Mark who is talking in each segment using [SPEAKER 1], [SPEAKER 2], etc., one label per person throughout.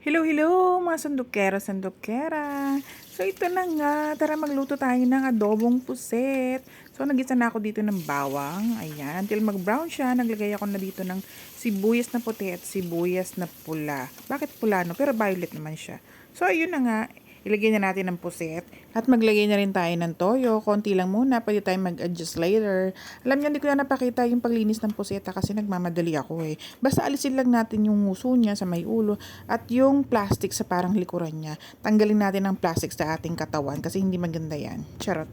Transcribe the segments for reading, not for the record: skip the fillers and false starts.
[SPEAKER 1] Hello, hello mga sandukero, sandukera. So ito na nga, tara magluto tayo ng adobong puset. So nagisa na ako dito ng bawang, ayan, till mag-brown siya, naglagay ako na dito ng sibuyas na puti at sibuyas na pula. Bakit pula no? Pero violet naman siya. So ayun na nga, ilagay na natin ng puset at maglagay na rin tayo ng toyo. Konti lang muna, pwede tayo mag-adjust later. Alam niyo, hindi ko na napakita yung paglinis ng puseta kasi nagmamadali ako eh. Basta alisin lang natin yung nguso niya sa may ulo at yung plastic sa parang likuran niya. Tanggalin natin ang plastic sa ating katawan kasi hindi maganda yan. Charot.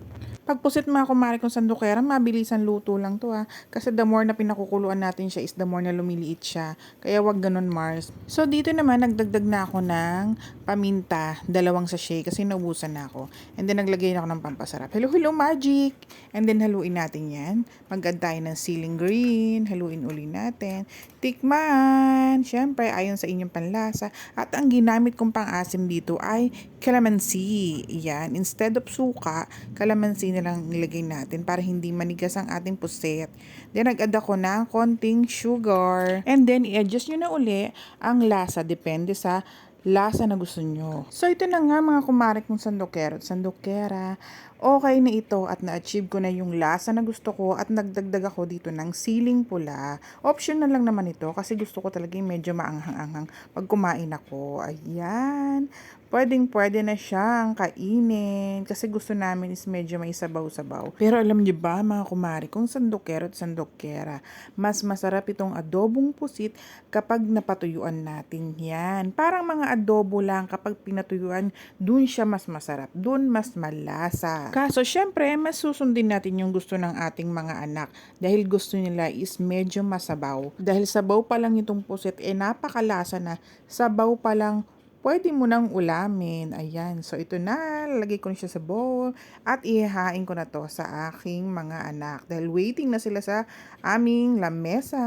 [SPEAKER 1] Pagpusit mga kumare kong sandukera, mabilisan luto lang to Kasi the more na pinakukuluan natin siya is the more na lumiliit siya. Kaya wag ganun Mars. So dito naman nagdagdag na ako ng paminta, 2 sachet kasi naubusan na ako. And then naglagay na ako ng pampasarap. Hello, hello magic! And then haluin natin yan. Mag-add tayo ng ceiling green. Haluin uli natin. Tikman! Syempre ayon sa inyong panlasa. At ang ginamit kong pang-asim dito ay calamansi. Yan. Instead of suka, calamansi na lang nilagay natin para hindi manigas ang ating puset. Then nag-add ako ng konting sugar. And then i-adjust nyo na uli ang lasa. Depende sa lasa na gusto nyo. So ito na nga mga kumare kong sandukero at sandukera. Okay na ito at na-achieve ko na yung lasa na gusto ko at nagdagdag ako dito ng siling pula. Option na lang naman ito kasi gusto ko talaga yung medyo maanghang-anghang pag kumain ako. Ayan. Pwedeng-pwede na siyang kainin kasi gusto namin is medyo may sabaw-sabaw. Pero alam niyo ba mga kumari, kung sandukero at sandukera, mas masarap itong adobong pusit kapag napatuyuan natin yan. Parang mga adobo lang kapag pinatuyuan, dun siya mas masarap, dun mas malasa. Kaso syempre, mas susundin natin yung gusto ng ating mga anak dahil gusto nila is medyo masabaw. Dahil sabaw pa lang itong pusit, napakalasa na, sabaw pa lang pwede mo nang ulamin. Ayan. So, ito na. Lalagay ko na siya sa bowl. At ihahain ko na to sa aking mga anak. Dahil waiting na sila sa aming lamesa.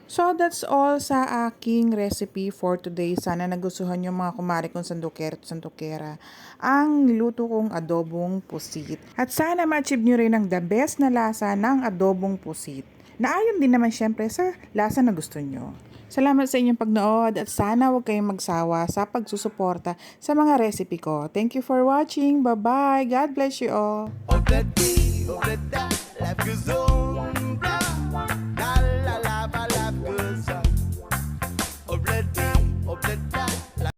[SPEAKER 1] So, that's all sa aking recipe for today. Sana nagustuhan nyo mga kumare kong sandukera at sandukera ang luto kong adobong pusit. At sana ma-achieve nyo rin ang the best na lasa ng adobong pusit. Naayon din naman syempre sa lasa na gusto nyo. Salamat sa inyong pagnood at sana huwag kayong magsawa sa pagsusuporta sa mga recipe ko. Thank you for watching. Bye-bye. God bless you all.